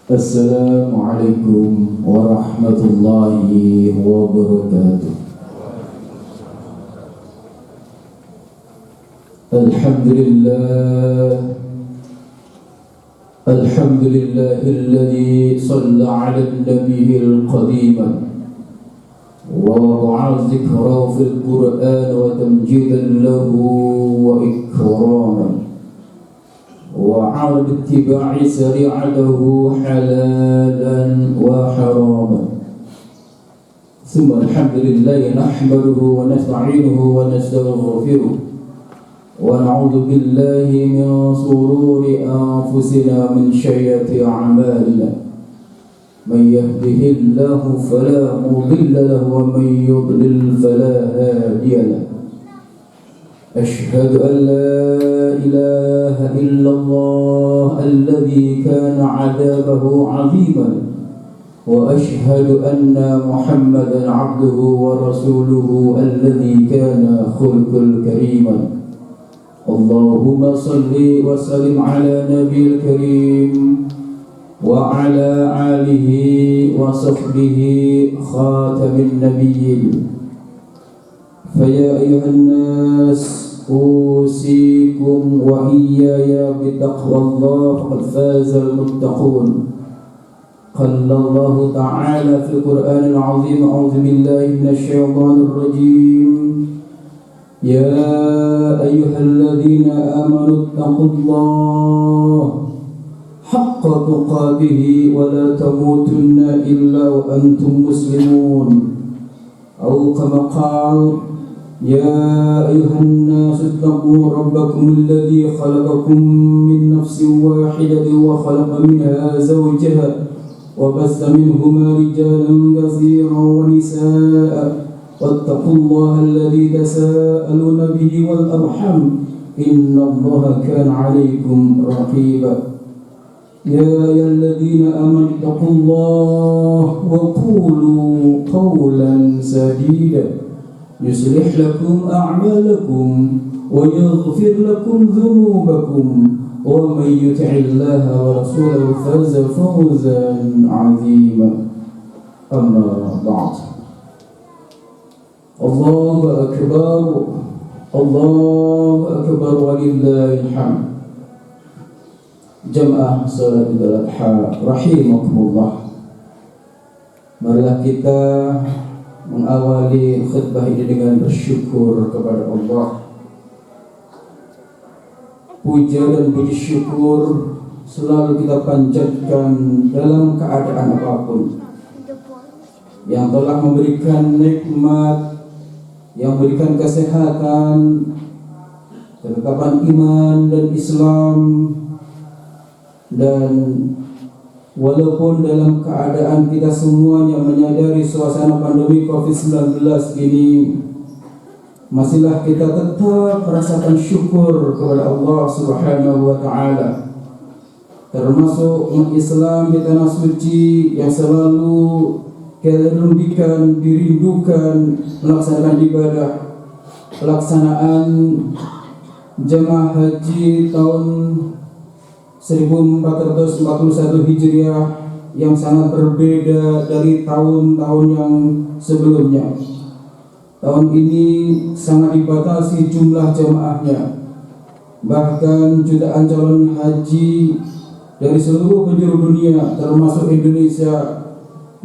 Assalamualaikum warahmatullahi wabarakatuh. Alhamdulillahilladzi shalla 'alan nabiyil qadim wa wada'a dzikrahu fil Qur'an wa tamjidan lahu wa ikraman وعلى اتباع شريعته حلالا وحراما ثم الحمد لله نحمده ونستعينه ونستغفره ونعوذ بالله من شرور أنفسنا من سيئات أعمالنا من يهده الله فلا مضل له ومن يضلل فلا هادي له أشهد أن لا إله إلا الله الذي كان عذابه عظيما وأشهد أن محمدا عبده ورسوله الذي كان خلقا كريما اللهم صل وسلم على نبي الكريم وعلى آله وصحبه خاتم النبيين فيا أيها الناس أوصيكم وإياي بتقوى الله فقد فاز المتقون قال الله تعالى في القرآن العظيم أعوذ بالله من الشيطان الرجيم يا أيها الذين آمنوا اتقوا الله حق تقاته ولا تموتن إلا وأنتم مسلمون أو كما قال يا أيها الناس اتقوا ربكم الذي خلقكم من نفس واحدة وخلق منها زوجها وبث منهما رجالا كثيرا ونساء واتقوا الله الذي تساءلون به والأرحام إن الله كان عليكم رقيبا يا أيها الذين آمنوا اتقوا الله وقولوا قولا سديدا يصلح لكم أعمالكم ويغفر لكم ذنوبكم ومن يطع الله ورسوله فاز فوزا عظيما أما بعد الله أكبر ولله الحمد. Jamaah salat Idul Adha rahimakumullah. Marilah kita mengawali khutbah ini dengan bersyukur kepada Allah. Puja dan puji syukur selalu kita panjatkan dalam keadaan apapun. Yang telah memberikan nikmat, yang memberikan kesehatan, ketetapan iman dan Islam. Dan walaupun dalam keadaan kita semuanya menyadari suasana pandemi COVID-19 ini, masihlah kita tetap merasakan syukur kepada Allah Subhanahu wa Ta'ala. Termasuk umat Islam di tanah suci yang selalu kita dirindukan melaksanakan ibadah, pelaksanaan jemaah haji tahun 1441 Hijriah yang sangat berbeda dari tahun-tahun yang sebelumnya. Tahun ini sangat dibatasi jumlah jemaahnya. Bahkan jutaan calon haji dari seluruh penjuru dunia termasuk Indonesia,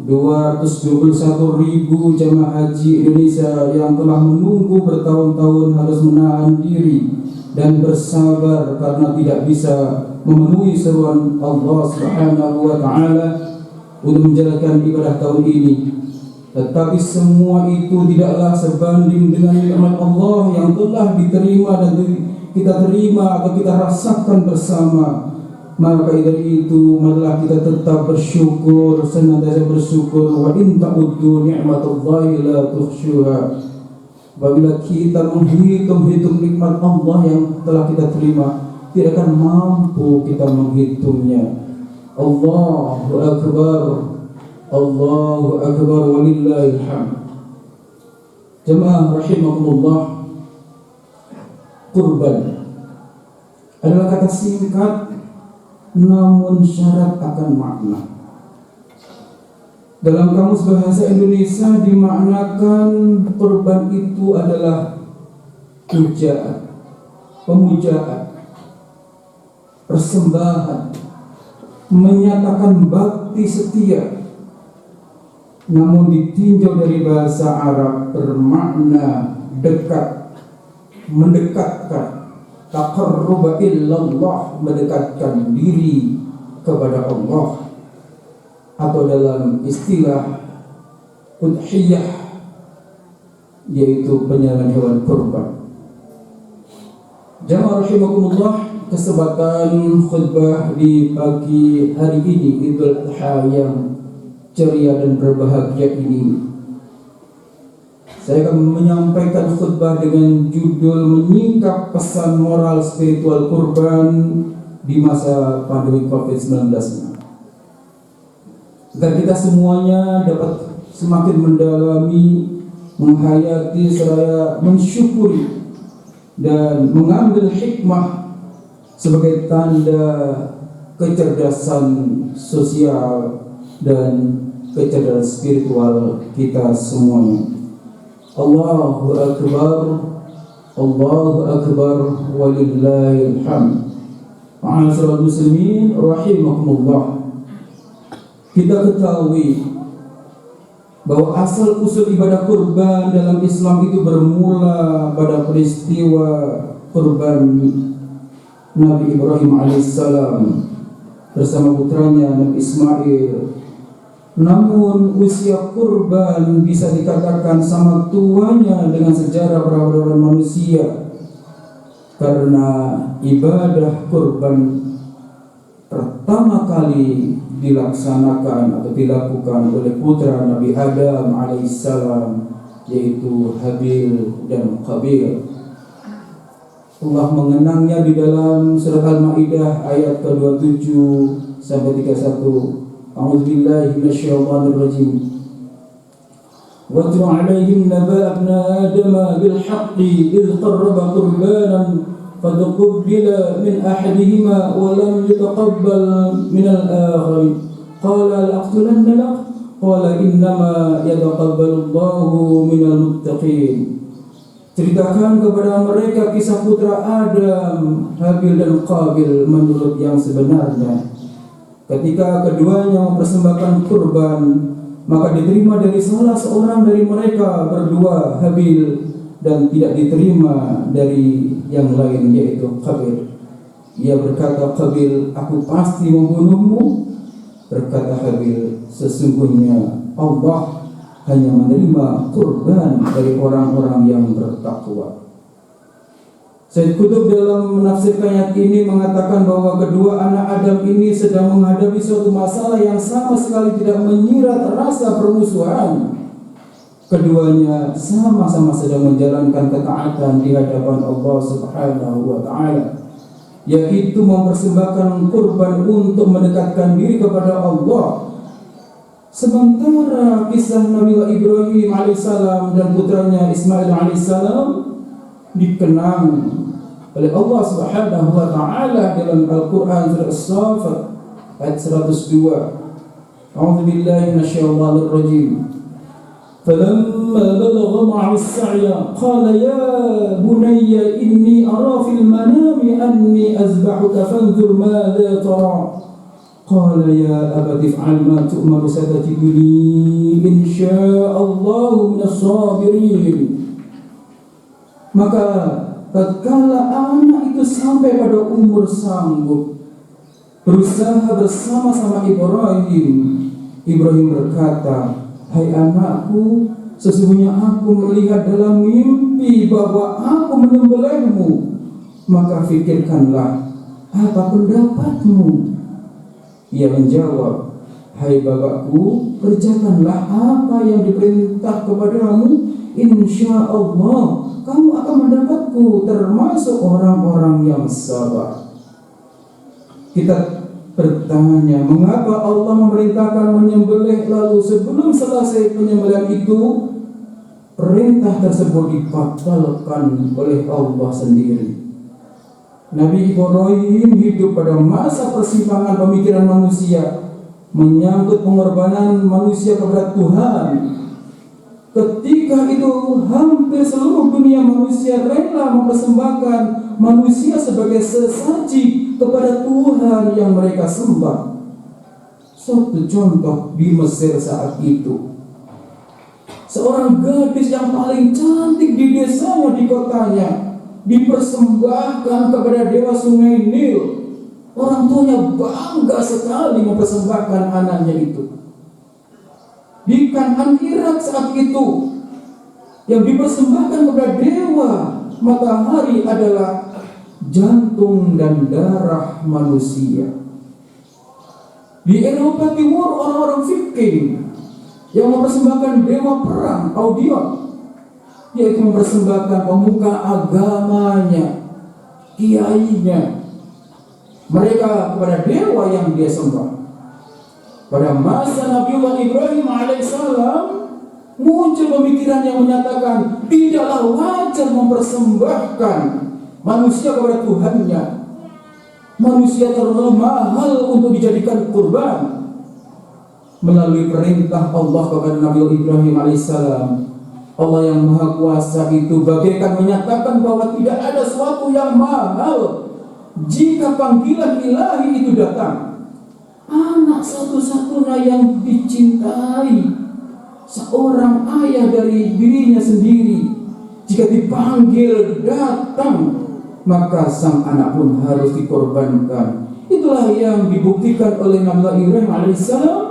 221.000 jemaah haji Indonesia yang telah menunggu bertahun-tahun harus menahan diri dan bersabar karena tidak bisa memenuhi seruan Allah Subhanahu wa Ta'ala untuk menjalankan ibadah tahun ini. Tetapi semua itu tidaklah sebanding dengan nikmat Allah yang telah diterima dan kita terima atau kita rasakan bersama. Maka dari itu marilah kita tetap bersyukur, senantiasa bersyukur. Wa in ta'uddu ni'matallahi la tuhsyuha. Apabila kita menghitung nikmat Allah yang telah kita terima, tidak akan mampu kita menghitungnya. Allahu Akbar walillahil hamd. Jemaah rahimakumullah, kurban adalah kata singkat namun syarat akan makna. Dalam Kamus Bahasa Indonesia dimaknakan kurban itu adalah pujaan, pemujaan, persembahan, menyatakan bakti setia. Namun ditinjau dari bahasa Arab bermakna dekat, mendekatkan, taqarruba illallah, mendekatkan diri kepada Allah, atau dalam istilah udhiyah, yaitu penyembelihan hewan kurban. Jamaah rahimakumullah, kesempatan khutbah di pagi hari ini, Idul Adha yang ceria dan berbahagia ini, saya akan menyampaikan khutbah dengan judul menyingkap pesan moral spiritual kurban di masa pandemi COVID-19, agar kita semuanya dapat semakin mendalami, menghayati seraya mensyukuri dan mengambil hikmah sebagai tanda kecerdasan sosial dan kecerdasan spiritual kita semuanya. Allahu Akbar, Allahu Akbar, walillahil hamd. Ma'asyiral muslimin rahimakumullah. Kita ketahui bahwa asal usul ibadah kurban dalam Islam itu bermula pada peristiwa kurban Nabi Ibrahim alaihissalam bersama putranya Nabi Ismail. Namun usia kurban bisa dikatakan sama tuanya dengan sejarah peradaban manusia, karena ibadah kurban pertama kali dilaksanakan atau dilakukan oleh putra Nabi Adam alaihissalam, yaitu Habil dan Qabil. Allah mengenangnya di dalam surat Al-Maidah ayat ke-27 sampai 31. A'udzubillahi minasyaitonir rajim. Watlu 'alaihim naba'a ibna Adama bil haqqi idh qarraba qurbanan fatuqbila min ahadihima wa lam yutaqabbal min al-akhar qala la'aqtulannaka qala innama yataqabbalu Allahu minal muttaqin. Ceritakan kepada mereka kisah putra Adam, Habil dan Qabil menurut yang sebenarnya. Ketika keduanya mempersembahkan kurban, maka diterima dari salah seorang dari mereka berdua, Habil, dan tidak diterima dari yang lain, yaitu Qabil. Ia berkata, Qabil, aku pasti membunuhmu. Berkata Habil, sesungguhnya Allah hanya menerima kurban dari orang-orang yang bertakwa. Sayyid Qutb dalam menafsirkan ayat ini mengatakan bahwa kedua anak Adam ini sedang menghadapi suatu masalah yang sama sekali tidak menyirat rasa permusuhan. Keduanya sama-sama sedang menjalankan ketaatan di hadapan Allah Subhanahu wa Ta'ala, yaitu mempersembahkan kurban untuk mendekatkan diri kepada Allah. Sementara kisah Nabi Ibrahim alaihissalam dan putranya Ismail alaihissalam dikenang oleh Allah Subhanahu wa Ta'ala dalam Al-Quran surah As-Saffat ayat 102. A'udzubillahi minasyaitonir rajim. فلما بلغ معه السعي قال يا بني إني أرى في المنام أني أذبحك فانظر ماذا ترى قال يا أبت افعل ما تؤمر ستجدني إن شاء الله من الصابرين. Maka tatkala anak itu sampai pada umur sanggup berusaha bersama-sama Ibrahim berkata, hai anakku, sesungguhnya aku melihat dalam mimpi bahwa aku menyembelihmu. Maka fikirkanlah, apa pendapatmu? Ia menjawab, hai bapakku, kerjakanlah apa yang diperintah kepadamu. Insya Allah kamu akan mendapatku termasuk orang-orang yang sabar. Kita bertanya, mengapa Allah memerintahkan menyembelih, lalu sebelum selesai penyembelihan itu perintah tersebut dibatalkan oleh Allah sendiri? Nabi Ibrahim hidup pada masa persimpangan pemikiran manusia menyangkut pengorbanan manusia kepada Tuhan. Ketika itu hampir seluruh dunia manusia rela mempersembahkan manusia sebagai sesaji kepada Tuhan yang mereka sembah. Suatu contoh di Mesir saat itu, seorang gadis yang paling cantik di desanya, di kotanya, dipersembahkan kepada dewa sungai Nil. Orang tuanya bangga sekali mempersembahkan anaknya itu. Di Kanaan Irak saat itu, yang dipersembahkan kepada dewa matahari adalah jantung dan darah manusia. Di Eropa Timur, orang-orang Viking yang mempersembahkan dewa perang Audion, yaitu mempersembahkan pemuka agamanya, kiainya, mereka kepada dewa yang dia sembah. Pada masa Nabiullah Ibrahim alaihissalam muncul pemikiran yang menyatakan tidaklah wajar mempersembahkan manusia kepada Tuhannya. Manusia terlalu mahal untuk dijadikan kurban. Melalui perintah Allah kepada Nabi Ibrahim alaihissalam, Allah yang Maha Kuasa itu bagaikan menyatakan bahwa tidak ada sesuatu yang mahal jika panggilan ilahi itu datang. Anak satu-satunya yang dicintai seorang ayah dari dirinya sendiri, jika dipanggil datang, maka sang anak pun harus dikorbankan. Itulah yang dibuktikan oleh Nabi Ibrahim alaihissalam.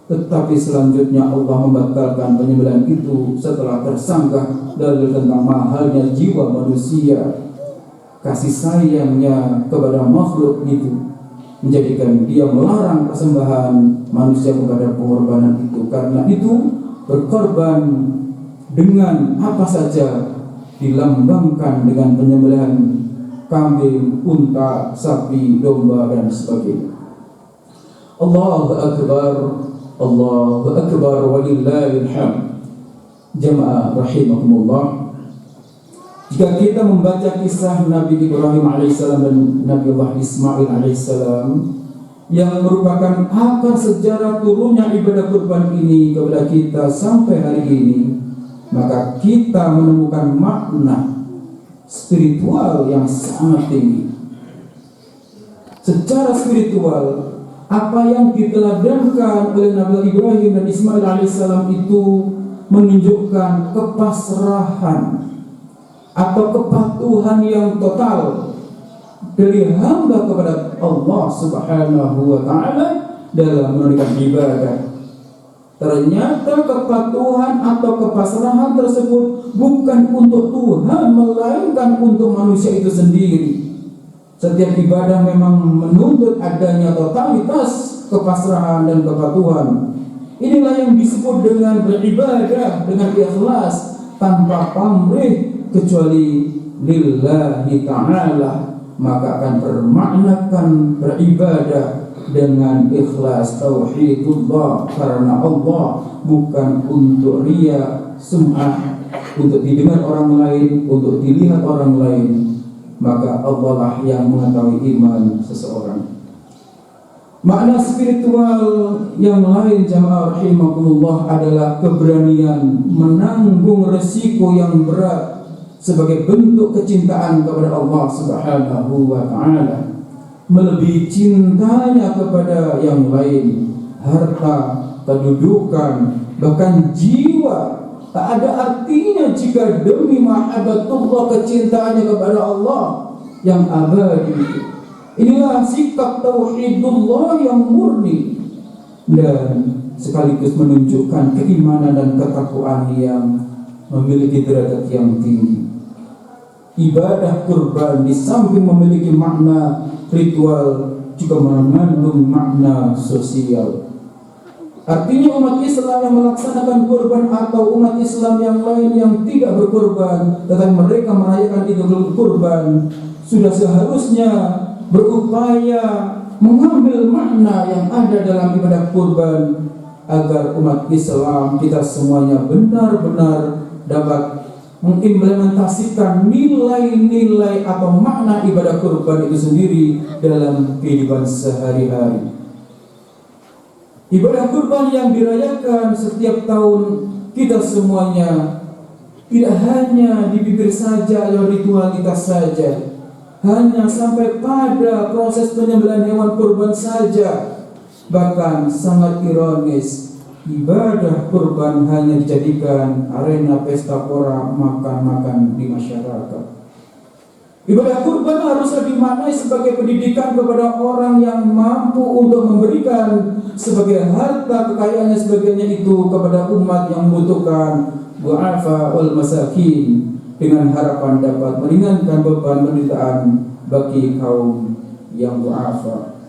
Tetapi selanjutnya Allah membatalkan penyembelihan itu setelah tersanggah dalil tentang mahalnya jiwa manusia. Kasih sayangnya kepada makhluk itu menjadikan dia melarang persembahan manusia kepada pengorbanan itu. Karena itu berkorban dengan apa saja dilambangkan dengan penyembelihan kambing, unta, sapi, domba dan sebagainya. Allahu Akbar, Allahu Akbar walillahil hamd. Jamaah rahimakumullah. Jika kita membaca kisah Nabi Ibrahim alaihissalam dan Nabi Allah Ismail alaihissalam yang merupakan akar sejarah turunnya ibadah kurban ini kepada kita sampai hari ini, maka kita menemukan makna spiritual yang sangat tinggi. Secara spiritual, apa yang diteladankan oleh Nabi Ibrahim dan Ismail alaihissalam itu menunjukkan kepasrahan atau kepatuhan yang total dari hamba kepada Allah Subhanahu wa Ta'ala dalam menunaikan ibadah. Ternyata kepatuhan atau kepasrahan tersebut bukan untuk Tuhan, melainkan untuk manusia itu sendiri. Setiap ibadah memang menuntut adanya totalitas kepasrahan dan kepatuhan. Inilah yang disebut dengan beribadah dengan ikhlas tanpa pamrih kecuali lillahi ta'ala, maka akan bermaknakan beribadah dengan ikhlas tauhidullah karena Allah, bukan untuk riya, sum'ah, untuk didengar orang lain, untuk dilihat orang lain. Maka Allah lah yang mengetahui iman seseorang. Makna spiritual yang lain jamaah rahimakumullah adalah keberanian menanggung resiko yang berat sebagai bentuk kecintaan kepada Allah Subhanahu wa Ta'ala, melebihi cintanya kepada yang lain, harta, kedudukan, bahkan jiwa. Tak ada artinya jika demi mahabbatullah, kecintaannya kepada Allah yang abadi. Inilah sikap tauhidullah yang murni dan sekaligus menunjukkan keimanan dan ketakwaan yang memiliki derajat yang tinggi. Ibadah kurban di samping memiliki makna ritual juga mengandung makna sosial. Artinya umat Islam yang melaksanakan kurban atau umat Islam yang lain yang tidak berkurban tetapi mereka merayakan Idul Kurban sudah seharusnya berupaya mengambil makna yang ada dalam ibadah kurban agar umat Islam kita semuanya benar-benar dapat mengimplementasikan nilai-nilai atau makna ibadah kurban itu sendiri dalam kehidupan sehari-hari. Ibadah kurban yang dirayakan setiap tahun kita semuanya tidak hanya di bibir saja atau ritualitas saja, hanya sampai pada proses penyembelihan hewan kurban saja. Bahkan sangat ironis, ibadah kurban hanya dijadikan arena pesta pora makan-makan di masyarakat. Ibadah kurban haruslah dimaknai sebagai pendidikan kepada orang yang mampu untuk memberikan sebagai harta kekayaannya sebagainya itu kepada umat yang membutuhkan, du'afa wal masakin, dengan harapan dapat meringankan beban penderitaan bagi kaum yang du'afa.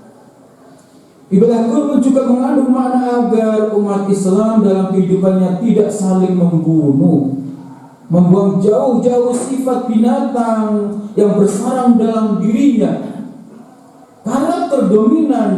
Ibadah kurban juga mengandung makna agar umat Islam dalam kehidupannya tidak saling membunuh, membuang jauh-jauh sifat binatang yang bersarang dalam dirinya. Karakter dominan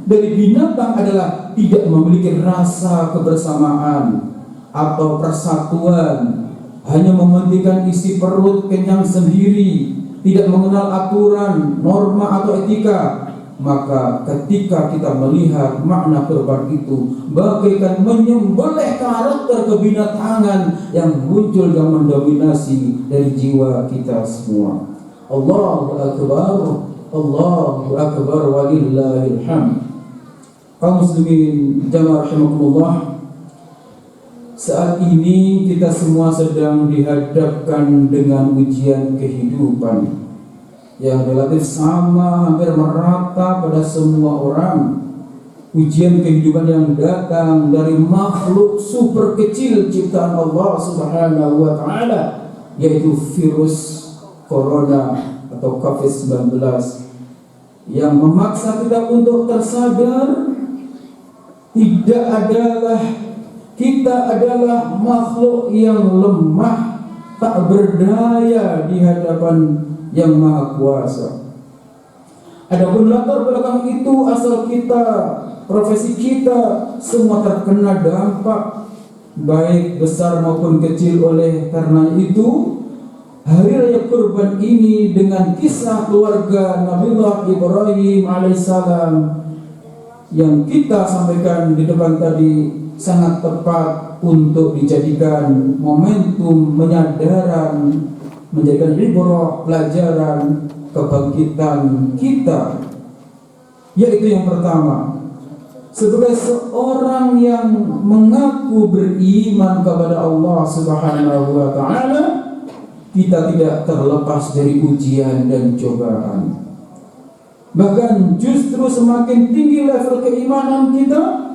dari binatang adalah tidak memiliki rasa kebersamaan atau persatuan, hanya mementingkan isi perut kenyang sendiri, tidak mengenal aturan, norma atau etika. Maka ketika kita melihat makna kurban itu bagaikan menyembelih karakter kebinatangan yang muncul dan mendominasi dari jiwa kita semua. Allahu Akbar, Allahu Akbar walillahil hamd. Kaum muslimin jamaah rahimakumullah, saat ini kita semua sedang dihadapkan dengan ujian kehidupan yang relatif sama, hampir merata pada semua orang. Ujian kehidupan yang datang dari makhluk super kecil ciptaan Allah Subhanahu wa taala, yaitu virus corona atau COVID-19 yang memaksa kita untuk tersadar kita adalah makhluk yang lemah, tak berdaya di hadapan yang Maha Kuasa. Adapun latar belakang itu, asal kita, profesi kita, semua terkena dampak baik besar maupun kecil. Oleh karena itu, hari raya kurban ini dengan kisah keluarga Nabiullah Ibrahim alaihissalam yang kita sampaikan di depan tadi sangat tepat untuk dijadikan momentum menyadaran, menjadikan ibrah, pelajaran kebangkitan kita. Yaitu yang pertama, sebagai seorang yang mengaku beriman kepada Allah Subhanahu wa taala, kita tidak terlepas dari ujian dan cobaan. Bahkan justru semakin tinggi level keimanan kita,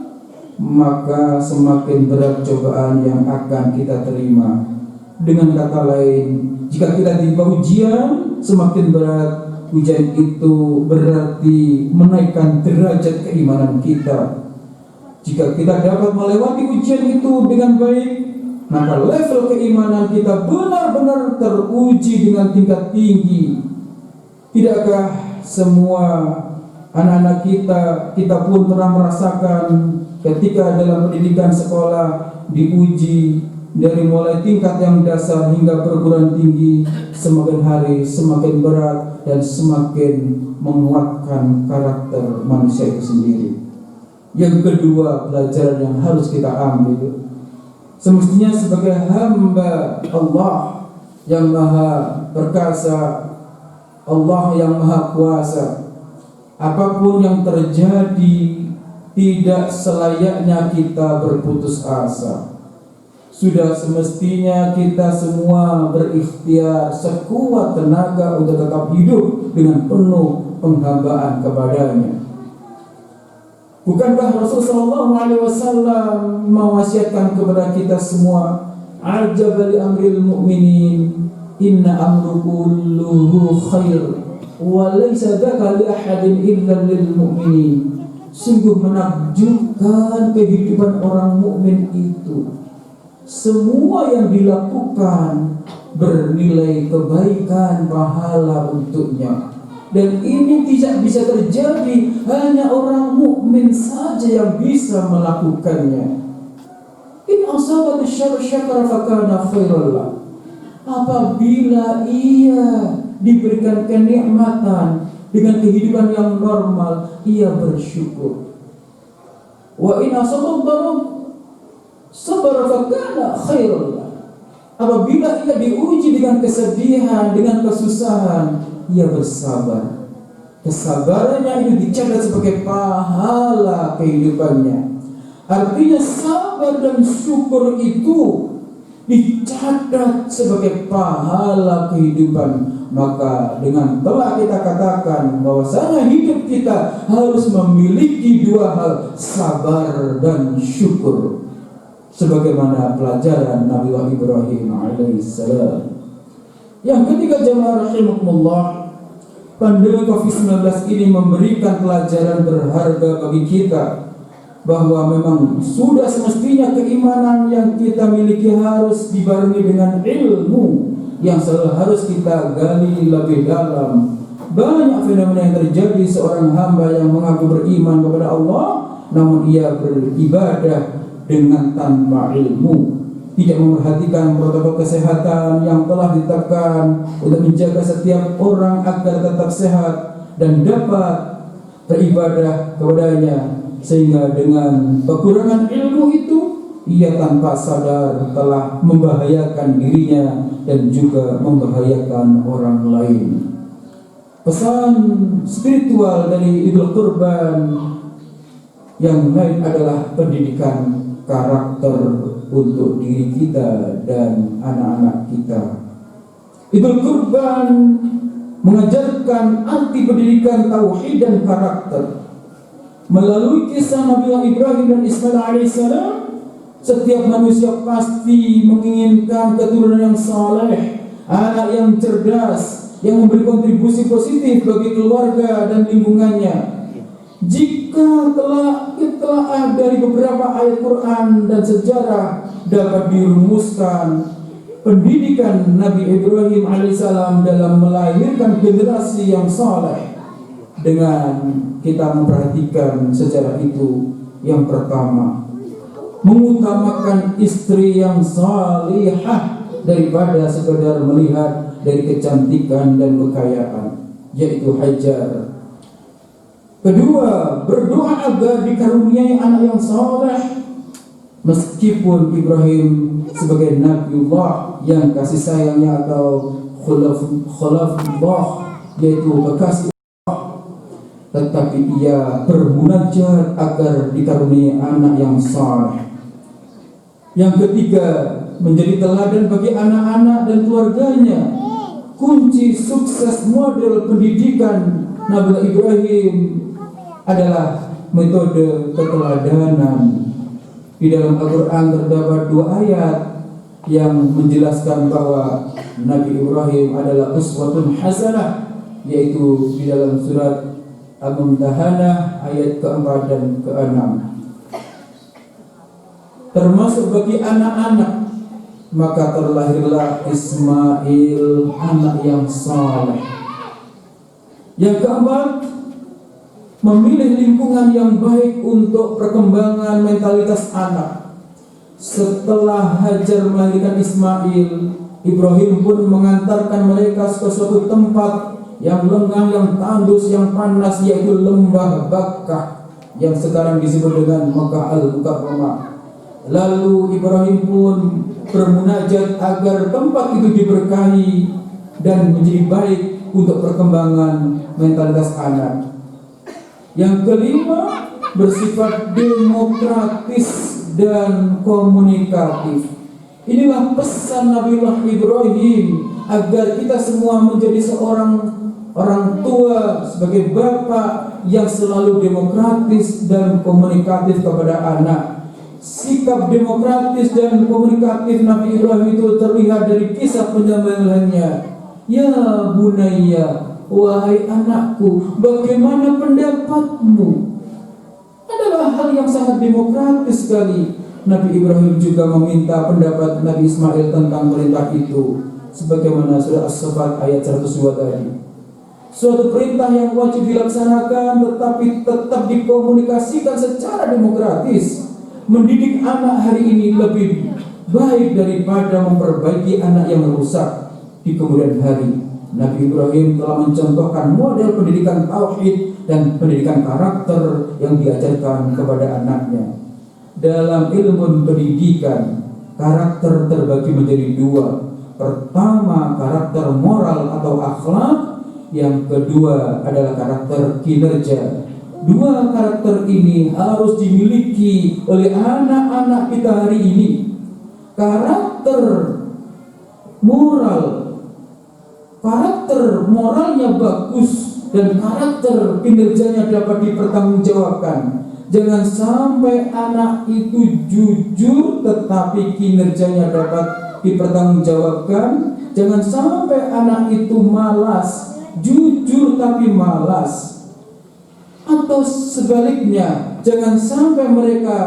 maka semakin berat cobaan yang akan kita terima. Dengan kata lain, jika kita timpa ujian, semakin berat ujian itu berarti menaikkan derajat keimanan kita. Jika kita dapat melewati ujian itu dengan baik, maka level keimanan kita benar-benar teruji dengan tingkat tinggi. Tidakkah semua anak-anak kita pun pernah merasakan ketika dalam pendidikan sekolah diuji dari mulai tingkat yang dasar hingga perguruan tinggi, semakin hari semakin berat dan semakin menguatkan karakter manusia itu sendiri. Yang kedua, pelajaran yang harus kita ambil, semestinya sebagai hamba Allah yang Maha Perkasa, Allah yang Maha Kuasa, apapun yang terjadi tidak selayaknya kita berputus asa. Sudah semestinya kita semua berikhtiar sekuat tenaga untuk tetap hidup dengan penuh penghambaan kepadanya. Bukankah Rasulullah SAW mewasiatkan kepada kita semua, ajab li amril mu'minin, inna amru kulluhu khair, wa laysa dzaka li ahadin illa lil mu'minin. Sungguh menakjubkan kehidupan orang mukmin itu. Semua yang dilakukan bernilai kebaikan, pahala untuknya. Dan ini tidak bisa terjadi, hanya orang mukmin saja yang bisa melakukannya. In asabatu syarra syakara fakana khairan lah. apabila ia diberikan kenikmatan dengan kehidupan yang normal, ia bersyukur. Wa in asabahu sabara fakana khairul lahu. Apabila ia diuji dengan kesedihan, dengan kesusahan, ia bersabar. Kesabarannya itu dicatat sebagai pahala kehidupannya. Artinya sabar dan syukur itu dicatat sebagai pahala kehidupan. Maka dengan telah kita katakan bahwasanya hidup kita harus memiliki dua hal, sabar dan syukur, sebagaimana pelajaran Nabi Ibrahim alaihissalam. Yang ketiga, jemaah rahimakumullah, pandemi COVID-19 ini memberikan pelajaran berharga bagi kita, bahwa memang sudah semestinya keimanan yang kita miliki harus dibarengi dengan ilmu yang selalu harus kita gali lebih dalam. Banyak fenomena yang terjadi, seorang hamba yang mengaku beriman kepada Allah namun ia beribadah dengan tanpa ilmu, tidak memperhatikan protokol kesehatan yang telah ditetapkan untuk menjaga setiap orang agar tetap sehat dan dapat beribadah kepadanya, sehingga dengan kekurangan ilmu itu ia tanpa sadar telah membahayakan dirinya dan juga membahayakan orang lain. Pesan spiritual dari Idul Kurban yang lain adalah pendidikan karakter untuk diri kita dan anak-anak kita. Idul Kurban mengajarkan arti pendidikan tauhid dan karakter. Melalui kisah Nabi Ibrahim dan Ismail alaihissalam, setiap manusia pasti menginginkan keturunan yang saleh, anak yang cerdas, yang memberi kontribusi positif bagi keluarga dan lingkungannya. Jika telah dari beberapa ayat Quran dan sejarah dapat dirumuskan, pendidikan Nabi Ibrahim alaihissalam dalam melahirkan generasi yang saleh dengan kita memperhatikan sejarah itu. Yang pertama, mengutamakan istri yang salihah daripada sekedar melihat dari kecantikan dan kekayaan, yaitu Hajar. Kedua, berdoa agar dikaruniai anak yang saleh. Meskipun Ibrahim sebagai Nabiullah yang kasih sayangnya atau Khalafullah, yaitu kekasih Allah, tetapi ia bermunajat agar dikaruniai anak yang saleh. Yang ketiga, menjadi teladan bagi anak-anak dan keluarganya. Kunci sukses model pendidikan Nabi Ibrahim adalah metode keteladanan. Di dalam Al-Quran terdapat 2 ayat yang menjelaskan bahwa Nabi Ibrahim adalah uswatun hasanah, yaitu di dalam surat Al-Mumtahanah ayat ke-4 dan ke-6. Termasuk bagi anak-anak, maka terlahirlah Ismail, anak yang saleh. Yang keempat, memilih lingkungan yang baik untuk perkembangan mentalitas anak. Setelah Hajar melahirkan Ismail, Ibrahim pun mengantarkan mereka ke suatu tempat yang lengang, yang tandus, yang panas, yaitu lembah Bakkah yang sekarang disebut dengan Makkah Al-Mukarramah. Lalu Ibrahim pun bermunajat agar tempat itu diberkahi dan menjadi baik untuk perkembangan mentalitas anak. Yang kelima, bersifat demokratis dan komunikatif. Inilah pesan Nabiullah Ibrahim agar kita semua menjadi seorang orang tua sebagai bapak yang selalu demokratis dan komunikatif kepada anak. Sikap demokratis dan komunikatif Nabi Ibrahim itu terlihat dari kisah penyambalannya. Ya bunayya, wahai anakku, bagaimana pendapatmu? Adalah hal yang sangat demokratis sekali. Nabi Ibrahim juga meminta pendapat Nabi Ismail tentang perintah itu, sebagaimana surah As-Saffat ayat 102 tadi. Suatu perintah yang wajib dilaksanakan tetapi tetap dikomunikasikan secara demokratis. Mendidik anak hari ini lebih baik daripada memperbaiki anak yang rusak di kemudian hari. Nabi Ibrahim telah mencontohkan model pendidikan tauhid dan pendidikan karakter yang diajarkan kepada anaknya. Dalam ilmu pendidikan, karakter terbagi menjadi dua. Pertama, karakter moral atau akhlak. Yang kedua adalah karakter kinerja. Dua karakter ini harus dimiliki oleh anak-anak kita hari ini. Karakter moralnya bagus dan karakter kinerjanya dapat dipertanggungjawabkan. Jangan sampai anak itu jujur tetapi kinerjanya dapat dipertanggungjawabkan. Jangan sampai anak itu malas, jujur tapi malas. Atau sebaliknya, jangan sampai mereka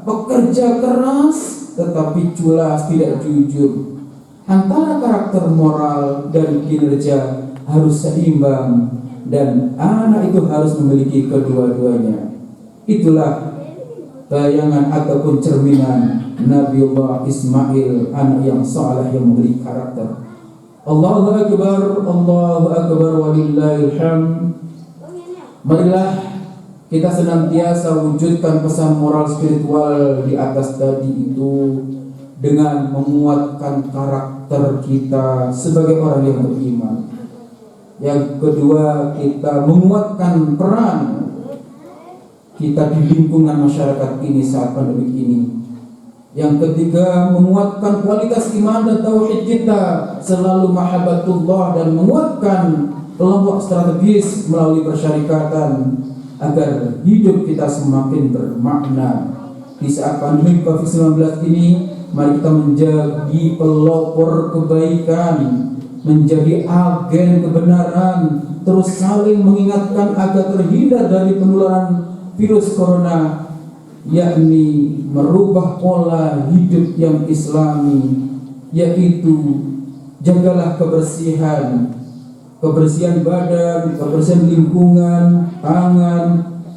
bekerja keras tetapi culas, tidak jujur. Antara karakter moral dan kinerja harus seimbang dan anak itu harus memiliki kedua-duanya. Itulah bayangan ataupun cerminan Nabiullah Ismail, anak yang saleh yang memiliki karakter. Allahu Akbar, Allahu Akbar walillahil hamd. Marilah kita senantiasa wujudkan pesan moral spiritual di atas tadi itu dengan menguatkan karakter kita sebagai orang yang beriman. Yang kedua, kita menguatkan peran kita di lingkungan masyarakat ini saat pandemi ini. Yang ketiga, menguatkan kualitas iman dan tauhid kita, selalu mahabbatullah, dan menguatkan kelompok strategis melalui persyarikatan agar hidup kita semakin bermakna. Di saat pandemi COVID-19 ini, mari kita menjadi pelopor kebaikan, menjadi agen kebenaran, terus saling mengingatkan agar terhindar dari penularan virus corona, yakni merubah pola hidup yang islami, yaitu jagalah kebersihan badan, kebersihan lingkungan, tangan,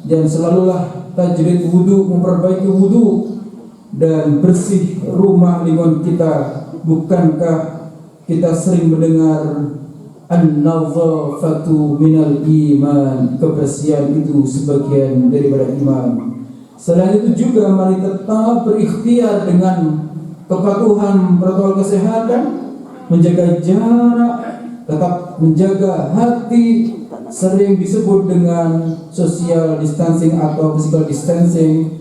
dan selalulah tajrid wudu, memperbaiki wudu dan bersih rumah lingkungan kita. Bukankah kita sering mendengar an-nadhafatu minal iman, kebersihan itu sebagian daripada iman. Selain itu juga mari tetap berikhtiar dengan kepatuhan protokol kesehatan, menjaga jarak, tetap menjaga hati, sering disebut dengan social distancing atau physical distancing.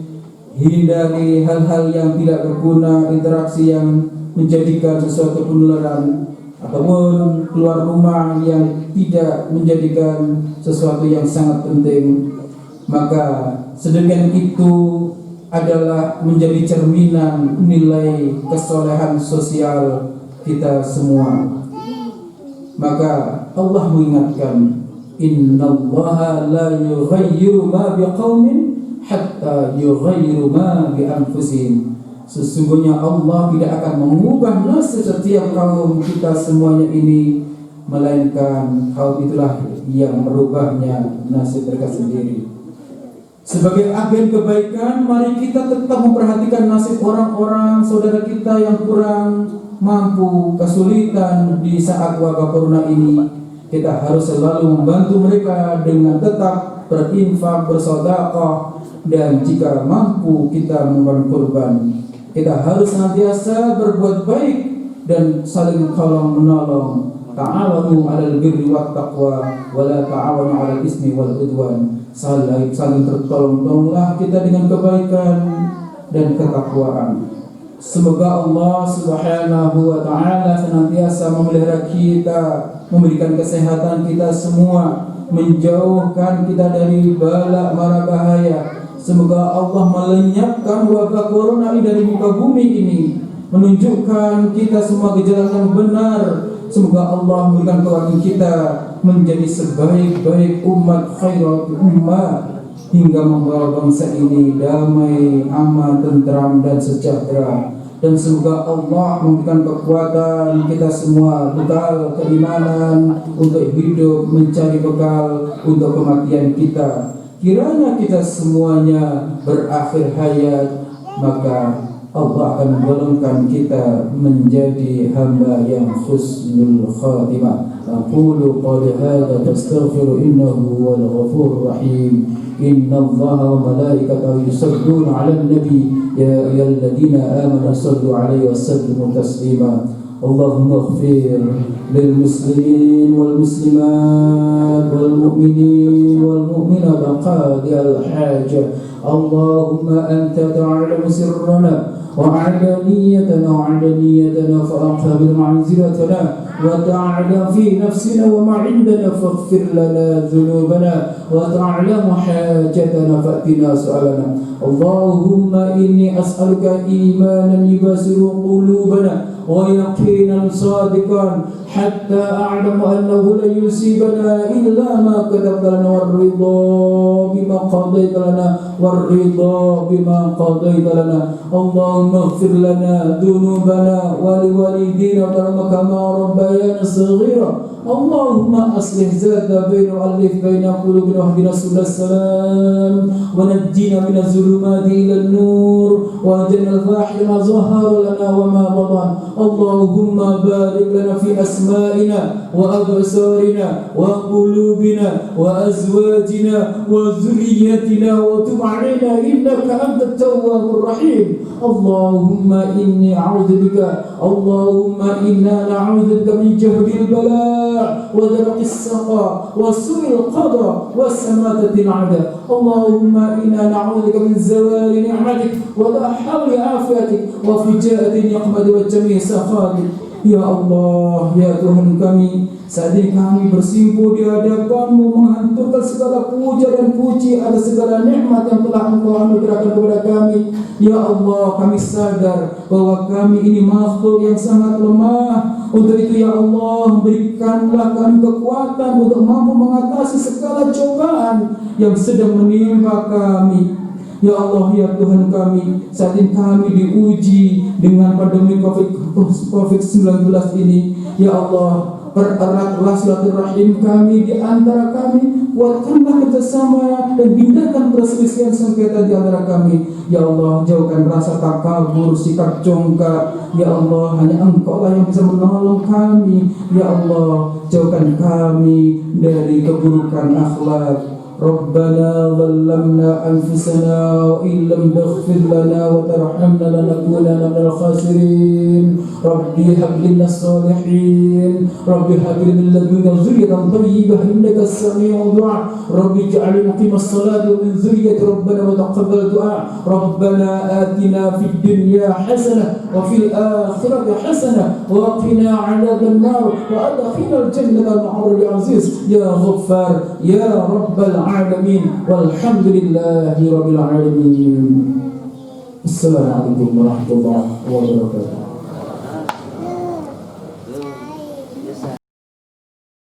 Hindari hal-hal yang tidak berguna, interaksi yang menjadikan sesuatu penularan, ataupun keluar rumah yang tidak menjadikan sesuatu yang sangat penting. Maka sedemikian itu adalah menjadi cerminan nilai kesolehan sosial kita semua. Maka Allah mengingatkan, innallaha la yughayyiru ma biqaumin hatta yughayyiru ma bi anfusihim. Sesungguhnya Allah tidak akan mengubah nasib setiap kaum kita semuanya ini, melainkan kaum itulah yang merubahnya nasib mereka sendiri. Sebagai agen kebaikan, mari kita tetap memperhatikan nasib orang-orang saudara kita yang kurang mampu, kesulitan di saat wabah corona ini. Kita harus selalu membantu mereka dengan tetap berinfak, bersedekah, dan jika mampu kita memberikan kurban. Kita harus senantiasa berbuat baik dan saling tolong menolong. Ta'awanu 'alal birri wat taqwa wa la ta'awanu 'alal ismi wal udwan. Saling bertolong-tolonglah kita dengan kebaikan dan ketakwaan. Semoga Allah Subhanahu wa ta'ala senantiasa memelihara kita, memberikan kesehatan kita semua, menjauhkan kita dari bala mara bahaya. Semoga Allah melenyapkan wabah corona ini dari muka bumi ini, menunjukkan kita semua ke jalan yang benar. Semoga Allah memberikan kekuatan kita menjadi sebaik-baik umat, khairat ummah, hingga membawa bangsa ini damai, aman, tentram, dan sejahtera. Dan semoga Allah memberikan kekuatan kita semua, bekal keimanan untuk hidup, mencari bekal untuk kematian kita. Kiranya kita semuanya berakhir hayat, maka Allah akan golongkan kita menjadi hamba yang husnul khatimah. Aqulu qali hadza fastaghfiru innahu huwal ghafurur rahim. Innallaha wa malaikatahu yusalluna 'alan nabi ya ayyuhalladzina amanu sallu 'alaihi wa sallimu taslima. Allahumma ighfir lil muslimin wal muslimat wal mu'minin wal mu'minat qadiyal hajah. Allahumma anta ta'lamu sirrana وعلانيتنا فأقبل معذرتنا وتعلم في نفسنا وما عندنا فاغفر لنا ذنوبنا وتعلم حاجتنا فأتنا سؤالنا. اللهم إني أسألك إيمانا يباشر قلوبنا ويقينا صادقا حتى أعلم أنه لن يصيبنا إلا ما كتبت لنا والرضا بما قضيت لنا اللهم اغفر لنا ذنوبنا ولوالدينا كما ربيانا صغيرا. اللهم أصلح ذات بين وألف بين قلوبنا واهدنا سبل السلام ونجينا من الظلمات إلى النور واجعلنا الفاحش ما ظهر لنا وما بطن. اللهم بارك لنا في أسمائنا وأبصارنا وقلوبنا وأزواجنا وذريتنا وتب علينا إنك أنت التواب الرحيم. اللهم إني أعوذ بك اللهم إنا نعوذ بك من جهد البلاء ودرك السقاء وسوء القضاء وسماتة العداء. اللهم إنا نعوذ بك من زوال نعمتك ولا حول عافيتك وفجاءة نقمة وجميع سخطك. Ya Allah, ya Tuhan kami, saat ini kami bersimpuh di hadapan-Mu menghaturkan segala puja dan puji atas segala nikmat yang telah Engkau anugerahkan kepada kami. Ya Allah, kami sadar bahwa kami ini makhluk yang sangat lemah. Untuk itu ya Allah, berikanlah kami kekuatan untuk mampu mengatasi segala cobaan yang sedang menimpa kami. Ya Allah, ya Tuhan kami, saat ini kami diuji dengan pandemi COVID-19 ini. Ya Allah, pereratlah silaturahim kami di antara kami, kuatkanlah kerjasama dan hindarkan perselisihan sengketa di antara kami. Ya Allah, jauhkan rasa takabur, sikap congkak. Ya Allah, hanya Engkau lah yang bisa menolong kami. Ya Allah, jauhkan kami dari keburukan akhlak. Rabbana zalamna anfusana wa illam taghfir lana wa tarhamna lanakunanna minal khasirin. Rabbi hab lana salihin. Rabbi hab lana min ladunka dzurriyyatan thayyibah innaka as-sami'ud du'a. Rabbi ij'alna muqimas salati wa min dzurriyyati rabbana wa taqabbal du'a. Rabbana atina fid dunya hasanah wa fil akhirati hasanah wa qina 'adzaban nar wa adkhilna al-jannata ma'al aziz ya ghaffar ya rabbal alamin walhamdulillahi rabbil alamin. Assalamualaikum warahmatullahi wabarakatuh.